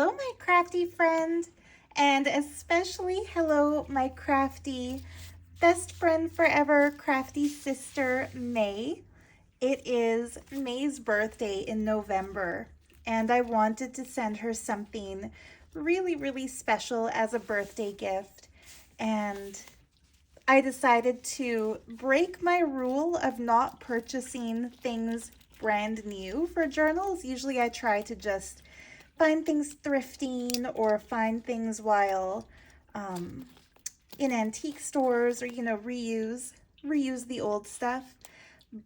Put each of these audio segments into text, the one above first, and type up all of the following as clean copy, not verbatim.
Hello, my crafty friend, and especially hello, my crafty best friend forever, crafty sister, May. It is May's birthday in November, and I wanted to send her something really, really special as a birthday gift. And I decided to break my rule of not purchasing things brand new for journals. Usually I try to just find things thrifting or find things while um, in antique stores or reuse the old stuff.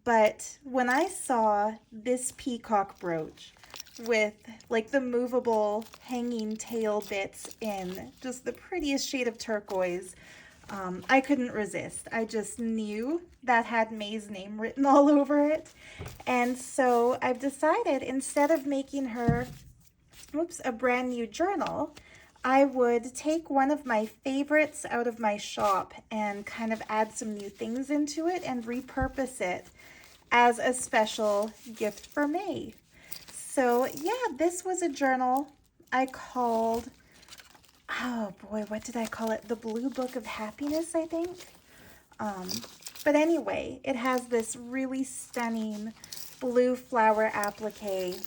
But when I saw this peacock brooch with like the movable hanging tail bits in just the prettiest shade of turquoise, I couldn't resist. I just knew that had May's name written all over it. And so I've decided, instead of making her a brand new journal, I would take one of my favorites out of my shop and kind of add some new things into it and repurpose it as a special gift for May. So yeah, this was a journal I called, oh boy, what did I call it? The Blue Book of Happiness, I think. Um, but anyway, it has this really stunning blue flower applique.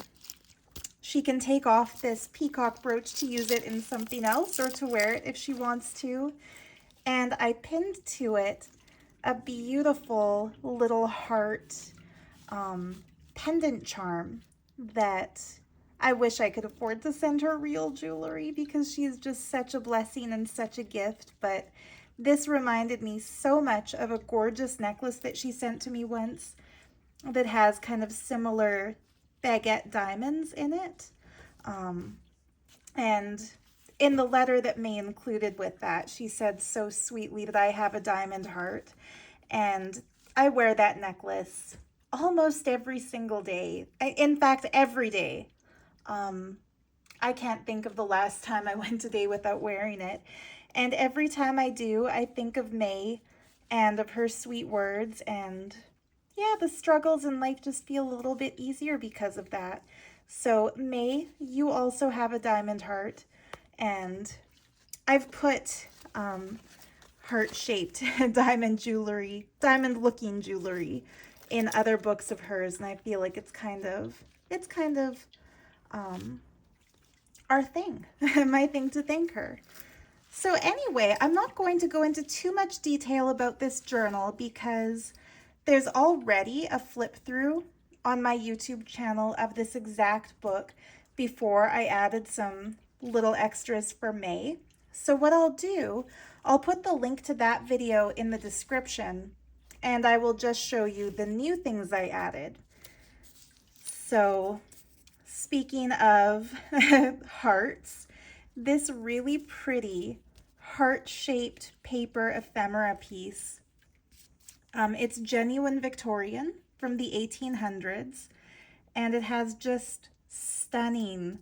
She can take off this peacock brooch to use it in something else or to wear it if she wants to. And I pinned to it a beautiful little heart pendant charm that I wish I could afford to send her real jewelry because she's just such a blessing and such a gift. But this reminded me so much of a gorgeous necklace that she sent to me once that has kind of similar baguette diamonds in it. And in the letter that May included with that, she said so sweetly that I have a diamond heart. And I wear that necklace almost every single day. In fact, every day. I can't think of the last time I went a day without wearing it. And every time I do, I think of May and of her sweet words. And yeah, the struggles in life just feel a little bit easier because of that. So May, you also have a diamond heart. And I've put heart-shaped diamond looking jewelry in other books of hers, and I feel like it's kind of our thing, my thing to thank her. So anyway, I'm not going to go into too much detail about this journal because there's already a flip through on my YouTube channel of this exact book before I added some little extras for May. So what I'll do, I'll put the link to that video in the description, and I will just show you the new things I added. So speaking of hearts, this really pretty heart-shaped paper ephemera piece. It's genuine Victorian from the 1800s, and it has just stunning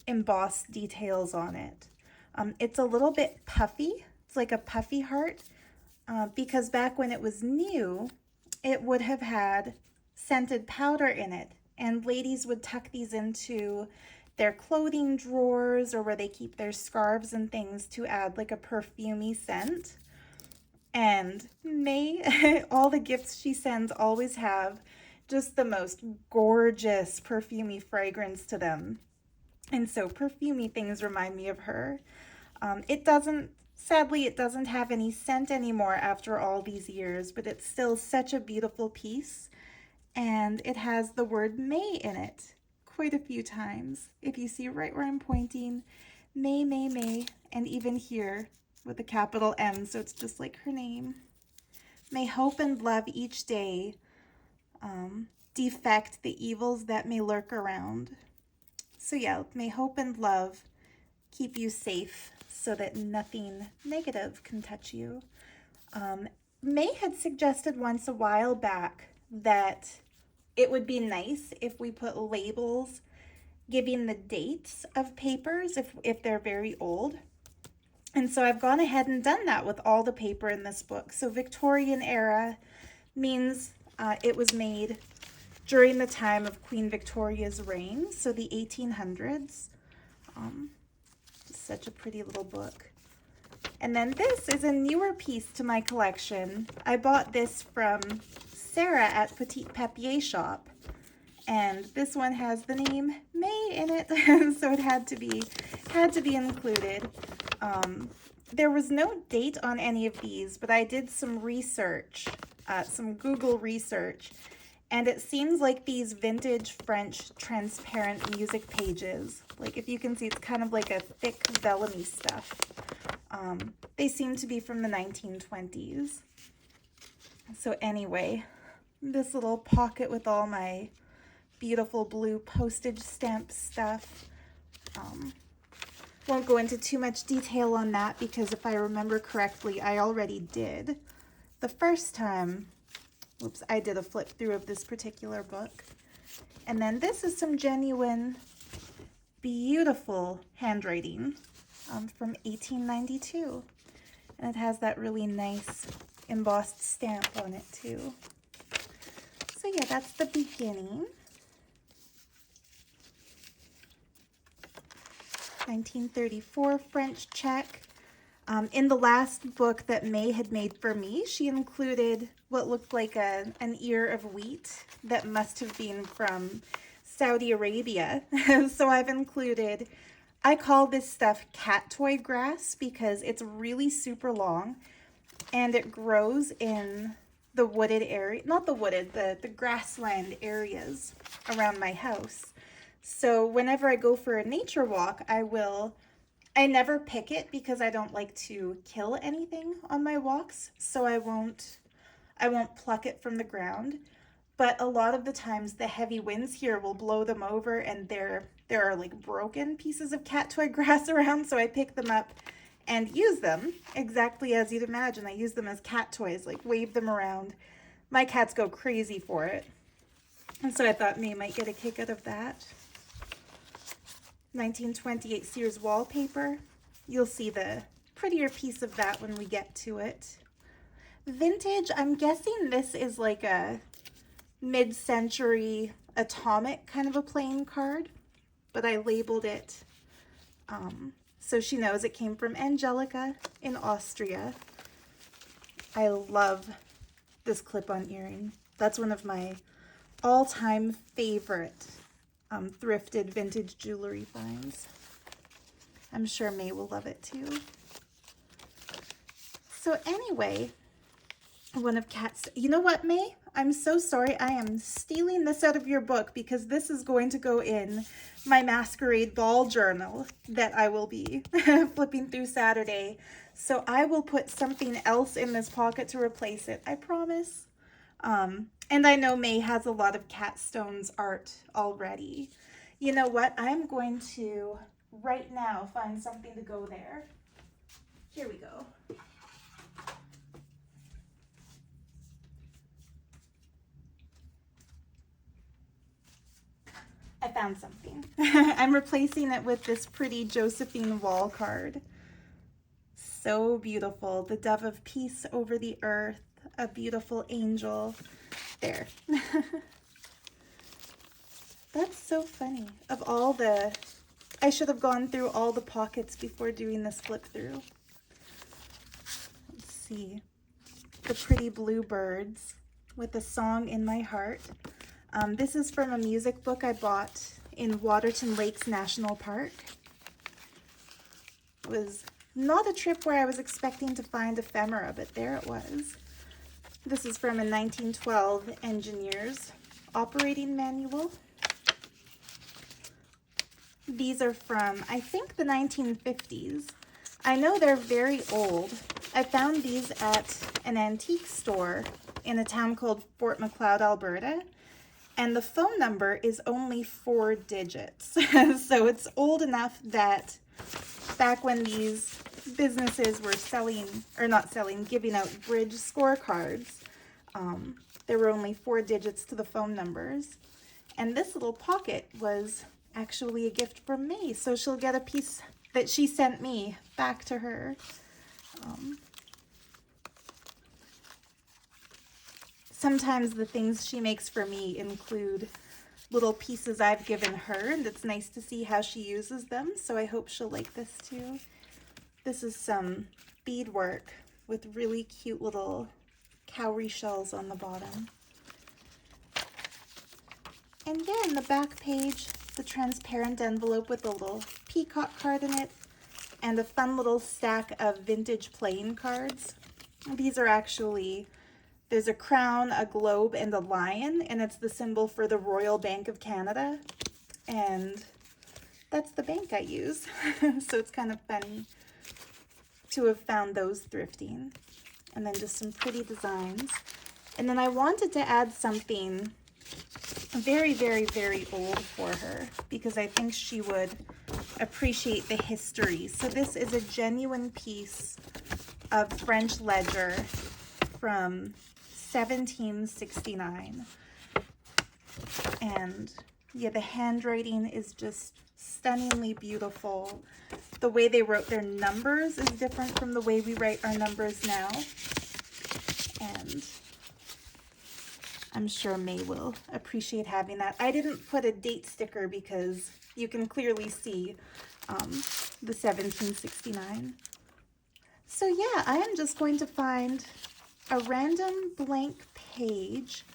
embossed details on it. It's a little bit puffy. It's like a puffy heart because back when it was new, it would have had scented powder in it, and ladies would tuck these into their clothing drawers or where they keep their scarves and things to add like a perfumey scent. And May, all the gifts she sends always have just the most gorgeous perfumey fragrance to them. And so perfumey things remind me of her. Sadly, it doesn't have any scent anymore after all these years, but it's still such a beautiful piece. And it has the word May in it quite a few times. If you see right where I'm pointing, May, May, May, and even here with a capital M, so it's just like her name. May hope and love each day defect the evils that may lurk around. So yeah, may hope and love keep you safe so that nothing negative can touch you. May had suggested once a while back that it would be nice if we put labels giving the dates of papers if they're very old. And so I've gone ahead and done that with all the paper in this book. So Victorian era means it was made during the time of Queen Victoria's reign, so the 1800s. Such a pretty little book. And then this is a newer piece to my collection. I bought this from Sarah at Petite Papier Shop. And this one has the name May in it, so it had to be included. There was no date on any of these, but I did some research, some Google research, and it seems like these vintage French transparent music pages, like if you can see, it's kind of like a thick vellum-y stuff. They seem to be from the 1920s. So anyway, this little pocket with all my beautiful blue postage stamp stuff. Won't go into too much detail on that because if I remember correctly, I already did the first time. Whoops, I did a flip through of this particular book. And then this is some genuine, beautiful handwriting from 1892. And it has that really nice embossed stamp on it too. So yeah, that's the beginning. 1934 French check. In the last book that May had made for me, she included what looked like an ear of wheat that must have been from Saudi Arabia. So I've included, I call this stuff cat toy grass because it's really super long and it grows in the wooded area, not the wooded, the grassland areas around my house. So whenever I go for a nature walk, I never pick it because I don't like to kill anything on my walks. So I won't pluck it from the ground. But a lot of the times the heavy winds here will blow them over and there are like broken pieces of cat toy grass around. So I pick them up and use them exactly as you'd imagine. I use them as cat toys, like wave them around. My cats go crazy for it. And so I thought May might get a kick out of that. 1928 Sears wallpaper. You'll see the prettier piece of that when we get to it. Vintage, I'm guessing this is like a mid-century atomic kind of a playing card, but I labeled it so she knows it came from Angelica in Austria. I love this clip-on earring. That's one of my all-time favorite thrifted vintage jewelry finds. I'm sure May will love it too. So anyway, one of Kat's, you know what, May? I'm so sorry. I am stealing this out of your book because this is going to go in my masquerade ball journal that I will be flipping through Saturday. So I will put something else in this pocket to replace it. I promise. And I know May has a lot of Cat Stones art already. You know what? I'm going to, right now, find something to go there. Here we go. I found something. I'm replacing it with this pretty Josephine Wall card. So beautiful. The dove of peace over the earth. A beautiful angel. There. That's so funny. Of all the, I should have gone through all the pockets before doing this flip through. Let's see. The pretty bluebirds with a song in my heart. This is from a music book I bought in Waterton Lakes National Park. It was not a trip where I was expecting to find ephemera, but there it was. This is from a 1912 engineer's operating manual. These are from, I think, the 1950s. I know they're very old. I found these at an antique store in a town called Fort Macleod, Alberta, and the phone number is only 4 digits. So it's old enough that back when these businesses were selling, or not selling, giving out bridge scorecards, there were only 4 digits to the phone numbers. And this little pocket was actually a gift from May, so she'll get a piece that she sent me back to her. Sometimes the things she makes for me include little pieces I've given her, and it's nice to see how she uses them, so I hope she'll like this too. This is some beadwork with really cute little cowrie shells on the bottom. And yeah, in the back page, the transparent envelope with a little peacock card in it, and a fun little stack of vintage playing cards. These are actually, there's a crown, a globe, and a lion, and it's the symbol for the Royal Bank of Canada. And that's the bank I use. So it's kind of funny to have found those thrifting. And then just some pretty designs. And then I wanted to add something very, very, very old for her because I think she would appreciate the history. So this is a genuine piece of French ledger from 1769. And yeah, the handwriting is just stunningly beautiful. The way they wrote their numbers is different from the way we write our numbers now. And I'm sure May will appreciate having that. I didn't put a date sticker because you can clearly see the 1769. So yeah, I am just going to find a random blank page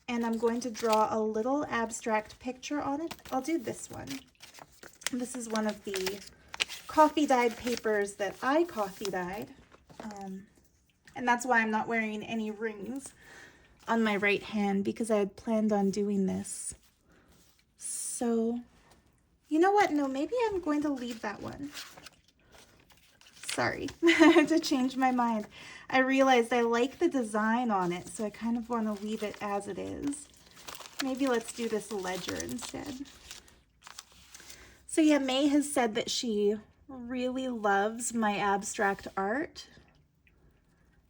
and I'm going to draw a little abstract picture on it. I'll do this one. This is one of the coffee dyed papers that I coffee dyed. And that's why I'm not wearing any rings on my right hand because I had planned on doing this. So, you know what? No, maybe I'm going to leave that one. Sorry, I had to change my mind. I realized I like the design on it, so I kind of want to leave it as it is. Maybe let's do this ledger instead. So yeah, May has said that she really loves my abstract art.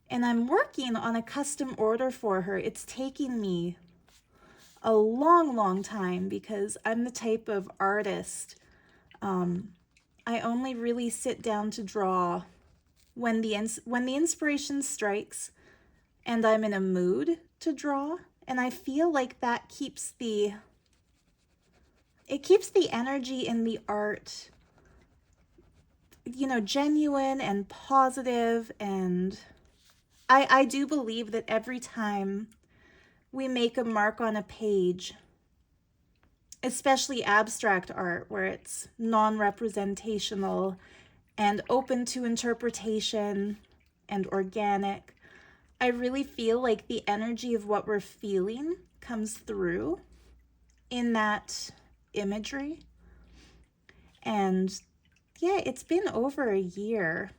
And I'm working on a custom order for her. It's taking me a long, long time because I'm the type of artist. I only really sit down to draw when the inspiration strikes and I'm in a mood to draw. And I feel like that keeps the energy in the art, you know, genuine and positive. And I do believe that every time we make a mark on a page, especially abstract art where it's non-representational and open to interpretation and organic, I really feel like the energy of what we're feeling comes through in that imagery. And yeah, it's been over a year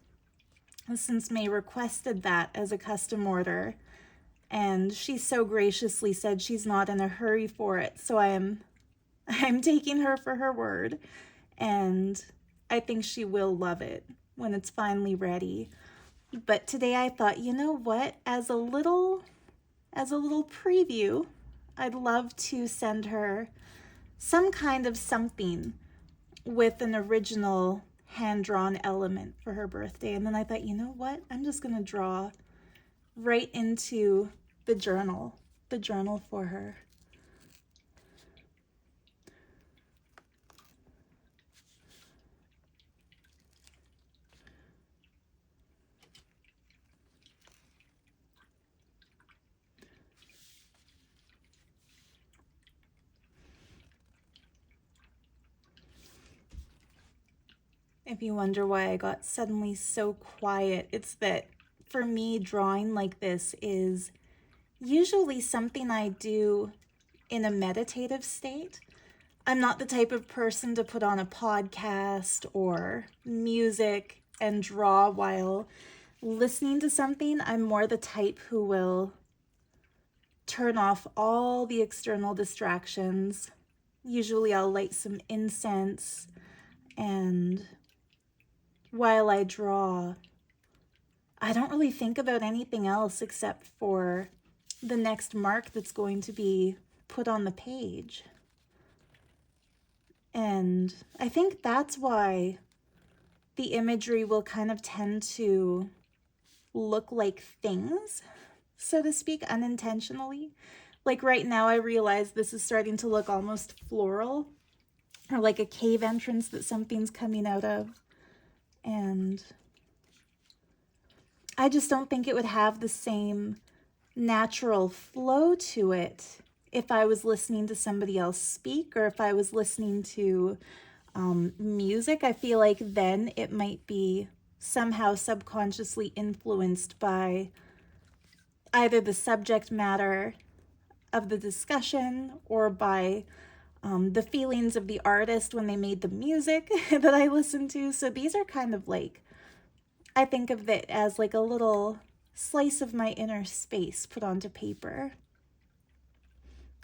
since May requested that as a custom order, and she so graciously said she's not in a hurry for it, so I'm taking her for her word, and I think she will love it when it's finally ready. But today I thought, you know what, as a little preview, I'd love to send her some kind of something with an original hand-drawn element for her birthday. And then I thought, you know what? I'm just going to draw right into the journal for her. If you wonder why I got suddenly so quiet, it's that for me, drawing like this is usually something I do in a meditative state. I'm not the type of person to put on a podcast or music and draw while listening to something. I'm more the type who will turn off all the external distractions. Usually I'll light some incense, and while I draw, I don't really think about anything else except for the next mark that's going to be put on the page. And I think that's why the imagery will kind of tend to look like things, so to speak, unintentionally, Like right now I realize this is starting to look almost floral, or like a cave entrance that something's coming out of. And I just don't think it would have the same natural flow to it if I was listening to somebody else speak, or if I was listening to music. I feel like then it might be somehow subconsciously influenced by either the subject matter of the discussion or by the feelings of the artist when they made the music that I listened to. So these are kind of like, I think of it as like a little slice of my inner space put onto paper.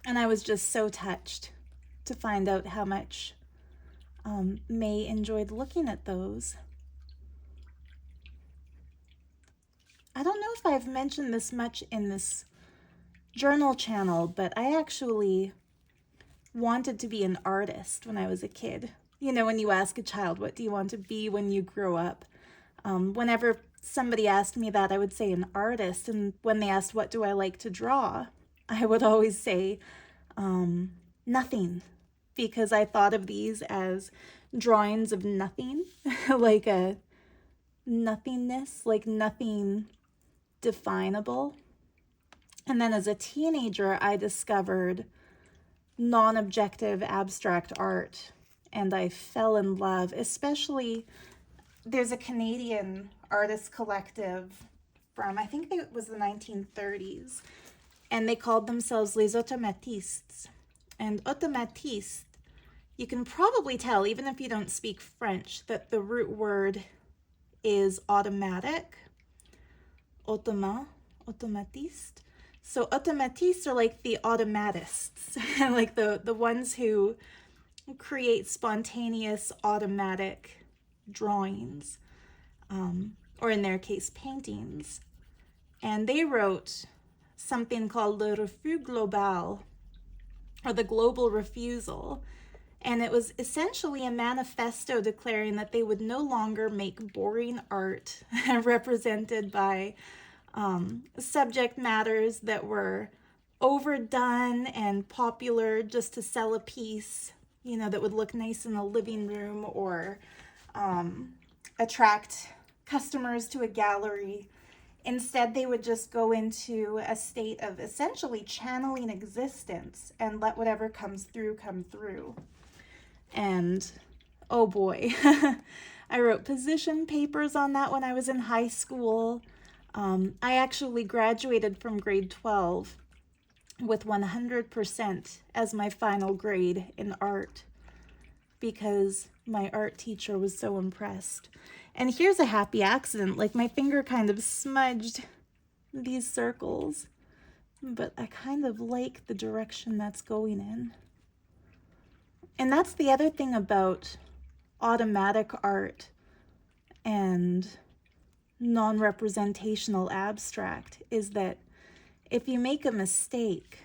And I was just so touched to find out how much May enjoyed looking at those. I don't know if I've mentioned this much in this journal channel, but I actually wanted to be an artist when I was a kid. You know, when you ask a child, what do you want to be when you grow up? Whenever somebody asked me that, I would say an artist. And when they asked, what do I like to draw? I would always say nothing, because I thought of these as drawings of nothing, like a nothingness, like nothing definable. And then as a teenager, I discovered non-objective abstract art, and I fell in love. Especially, there's a Canadian artist collective from, I think it was the 1930s, and they called themselves les automatistes. And automatiste, you can probably tell, even if you don't speak French, that the root word is automatic, automatiste. So automatistes are like the automatists, like the ones who create spontaneous automatic drawings, or in their case, paintings. And they wrote something called le refus global, or the global refusal. And it was essentially a manifesto declaring that they would no longer make boring art represented by subject matters that were overdone and popular just to sell a piece, you know, that would look nice in a living room or attract customers to a gallery. Instead, they would just go into a state of essentially channeling existence and let whatever comes through come through. And oh boy, I wrote position papers on that when I was in high school. I actually graduated from grade 12 with 100% as my final grade in art because my art teacher was so impressed. And here's a happy accident, like my finger kind of smudged these circles, but I kind of like the direction that's going in. And that's the other thing about automatic art and non-representational abstract, is that if you make a mistake,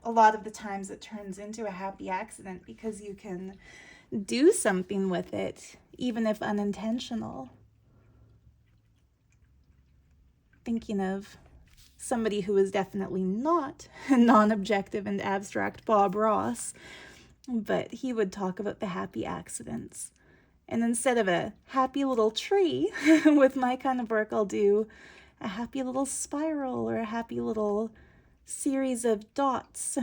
a lot of the times it turns into a happy accident because you can do something with it, even if unintentional. Thinking of somebody who is definitely not non-objective and abstract, Bob Ross, but he would talk about the happy accidents. And instead of a happy little tree, with my kind of work, I'll do a happy little spiral or a happy little series of dots.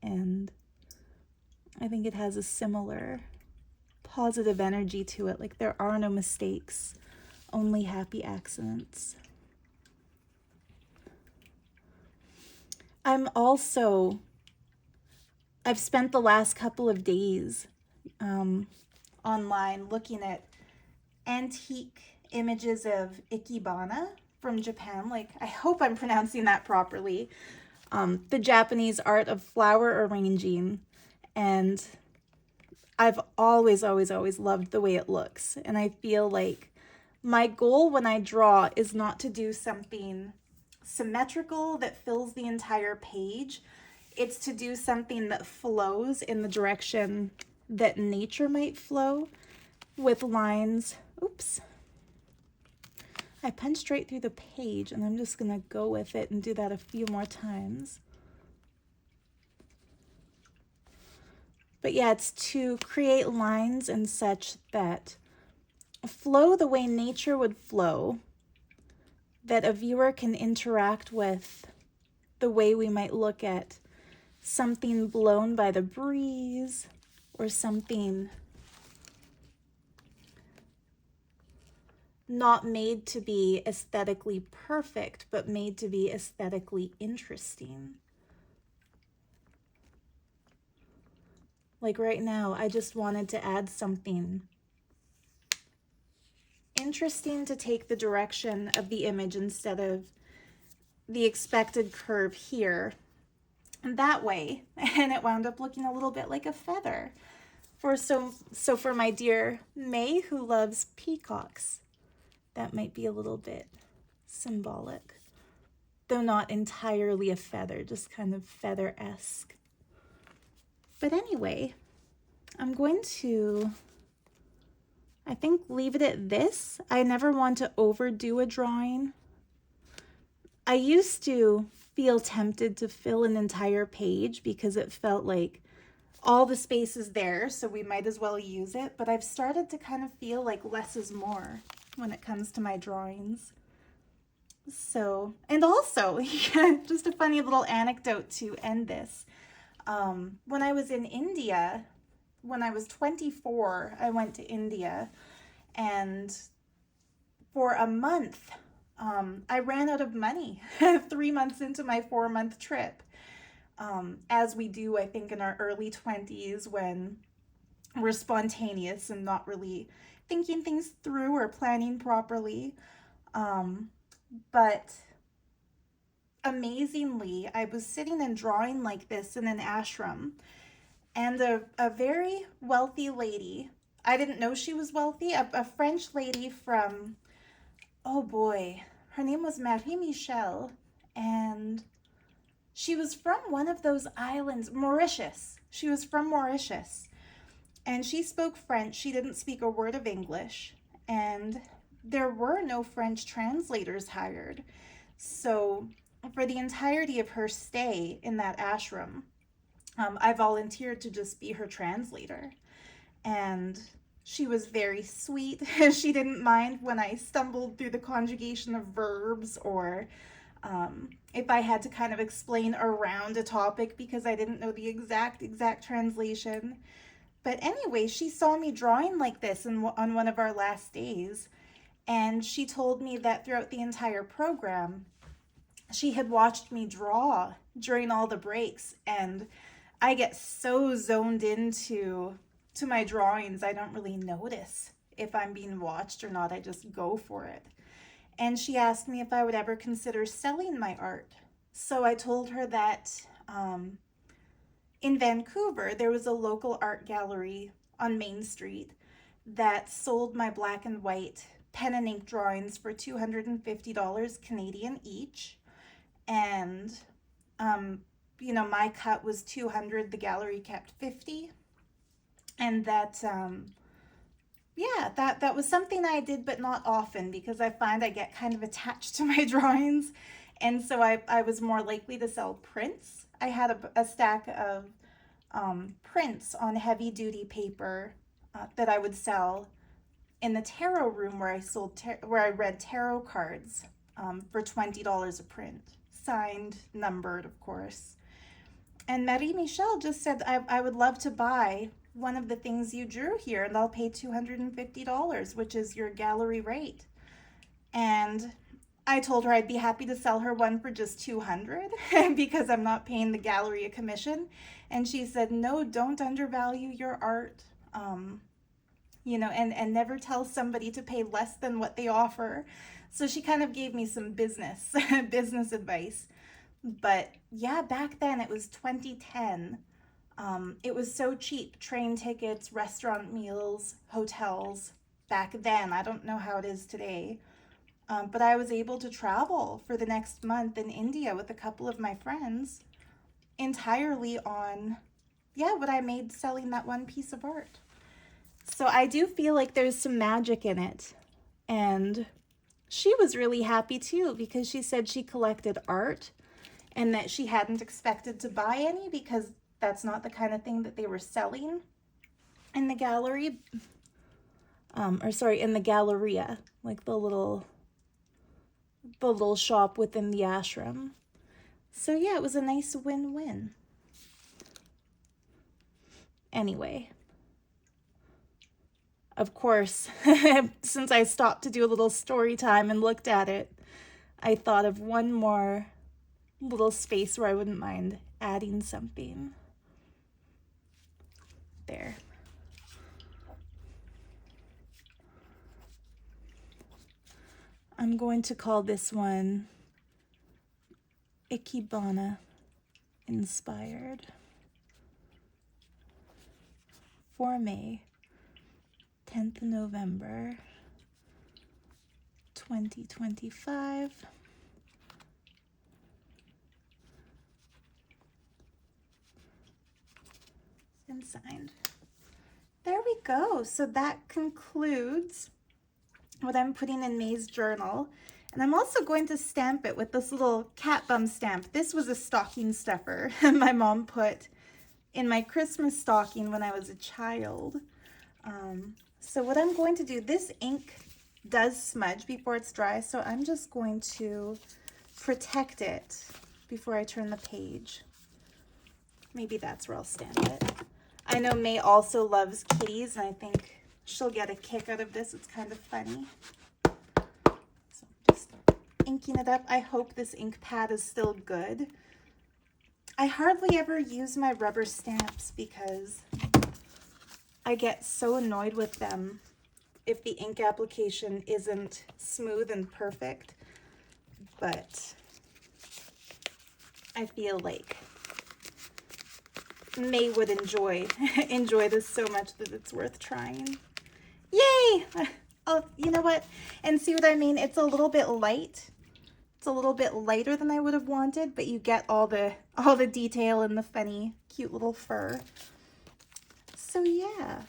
And I think it has a similar positive energy to it. Like there are no mistakes, only happy accidents. I've spent the last couple of days online looking at antique images of ikebana from Japan. Like, I hope I'm pronouncing that properly. The Japanese art of flower arranging. And I've always loved the way it looks. And I feel like my goal when I draw is not to do something symmetrical that fills the entire page. It's to do something that flows in the direction that nature might flow, with lines. Oops. I punched right through the page, and I'm just gonna go with it and do that a few more times. But yeah, it's to create lines and such that flow the way nature would flow, that a viewer can interact with the way we might look at something blown by the breeze or something not made to be aesthetically perfect, but made to be aesthetically interesting. Like right now, I just wanted to add something interesting to take the direction of the image instead of the expected curve here. And that way, and it wound up looking a little bit like a feather. So for my dear May, who loves peacocks, that might be a little bit symbolic, though not entirely a feather, just kind of feather-esque. But anyway, I'm going to, I think, leave it at this. I never want to overdo a drawing. I used to feel tempted to fill an entire page because it felt like all the space is there, so we might as well use it. But I've started to kind of feel like less is more when it comes to my drawings. So, and also, just a funny little anecdote to end this. When I was in India, when I was 24, I went to India, and for a month, I ran out of money 3 months into my 4-month trip. As we do, I think, in our early 20s when we're spontaneous and not really thinking things through or planning properly. But amazingly, I was sitting and drawing like this in an ashram, and a very wealthy lady, I didn't know she was wealthy, a French lady from, oh boy, her name was Marie Michel, and she was from one of those islands, Mauritius. She was from Mauritius, and she spoke French. She didn't speak a word of English, and there were no French translators hired. So for the entirety of her stay in that ashram, I volunteered to just be her translator. And she was very sweet. She didn't mind when I stumbled through the conjugation of verbs, or if I had to kind of explain around a topic because I didn't know the exact translation. But anyway, she saw me drawing like this on one of our last days, and she told me that throughout the entire program, she had watched me draw during all the breaks, and I get so zoned into my drawings, I don't really notice if I'm being watched or not. I just go for it. And she asked me if I would ever consider selling my art. So I told her that in Vancouver, there was a local art gallery on Main Street that sold my black and white pen and ink drawings for $250 Canadian each. And, my cut was $200, the gallery kept $50. And that, that was something I did, but not often, because I find I get kind of attached to my drawings. And so I was more likely to sell prints. I had a stack of prints on heavy duty paper that I would sell in the tarot room where I read tarot cards for $20 a print, signed, numbered, of course. And Marie Michel just said, I would love to buy one of the things you drew here, and I'll pay $250, which is your gallery rate. And I told her I'd be happy to sell her one for just $200 because I'm not paying the gallery a commission. And she said, no, don't undervalue your art, and never tell somebody to pay less than what they offer. So she kind of gave me some business advice. But yeah, back then, it was 2010. It was so cheap. Train tickets, restaurant meals, hotels. Back then, I don't know how it is today. But I was able to travel for the next month in India with a couple of my friends entirely on, what I made selling that one piece of art. So I do feel like there's some magic in it. And she was really happy too because she said she collected art and that she hadn't expected to buy any because that's not the kind of thing that they were selling in the gallery. In the galleria, like the little shop within the ashram. So yeah, it was a nice win-win. Anyway, of course, since I stopped to do a little story time and looked at it, I thought of one more little space where I wouldn't mind adding something. There. I'm going to call this one Ikebana inspired for May, 10th November 2025. And signed. There we go. So that concludes what I'm putting in May's journal. And I'm also going to stamp it with this little cat bum stamp. This was a stocking stuffer my mom put in my Christmas stocking when I was a child. So what I'm going to do, this ink does smudge before it's dry, so I'm just going to protect it before I turn the page. Maybe that's where I'll stamp it. I know May also loves kitties, and I think she'll get a kick out of this. It's kind of funny. So just inking it up. I hope this ink pad is still good. I hardly ever use my rubber stamps because I get so annoyed with them if the ink application isn't smooth and perfect. But I feel like May would enjoy this so much that it's worth trying. Yay! Oh, you know what? And see what I mean? It's a little bit light. It's a little bit lighter than I would have wanted, but you get all the detail and the funny, cute little fur. So yeah.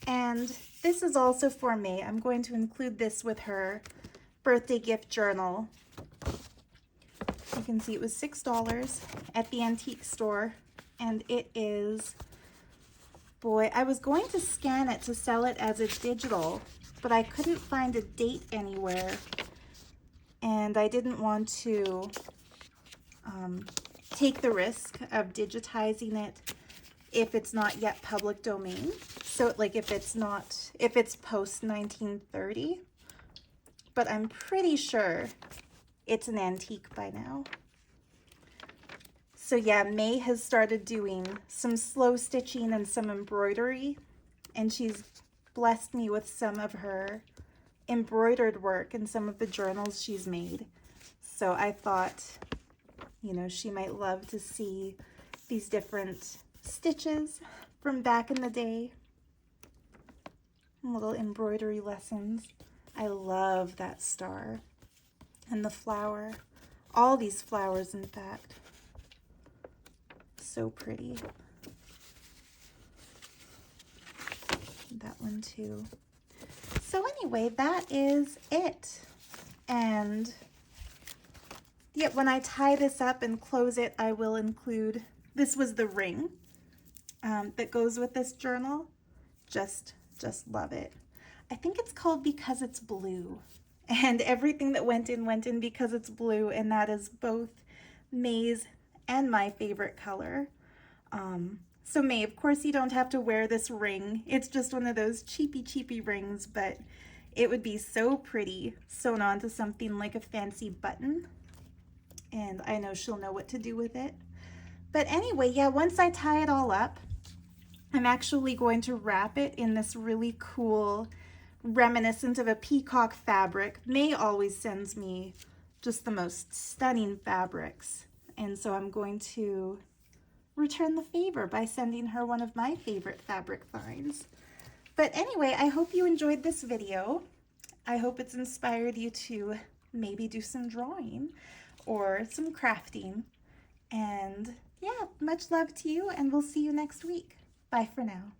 And this is also for May. I'm going to include this with her birthday gift journal. You can see it was $6 at the antique store. And it is, boy, I was going to scan it to sell it as a digital, but I couldn't find a date anywhere. And I didn't want to take the risk of digitizing it if it's not yet public domain. So like if it's post 1930, but I'm pretty sure it's an antique by now. So yeah, May has started doing some slow stitching and some embroidery, and she's blessed me with some of her embroidered work and some of the journals she's made. So I thought, you know, she might love to see these different stitches from back in the day. Little embroidery lessons. I love that star and the flower. All these flowers, in fact. So pretty. That one too. So anyway, that is it. And yeah, when I tie this up and close it, I will include, this was the ring that goes with this journal. Just love it. I think it's called Because It's Blue. And everything that went in because it's blue, and that is both May's and my favorite color. So May, of course you don't have to wear this ring. It's just one of those cheapy rings, but it would be so pretty sewn onto something like a fancy button. And I know she'll know what to do with it. But anyway, yeah, once I tie it all up, I'm actually going to wrap it in this really cool, reminiscent of a peacock fabric. May always sends me just the most stunning fabrics. And so I'm going to return the favor by sending her one of my favorite fabric finds. But anyway, I hope you enjoyed this video. I hope it's inspired you to maybe do some drawing or some crafting. And yeah, much love to you, and we'll see you next week. Bye for now.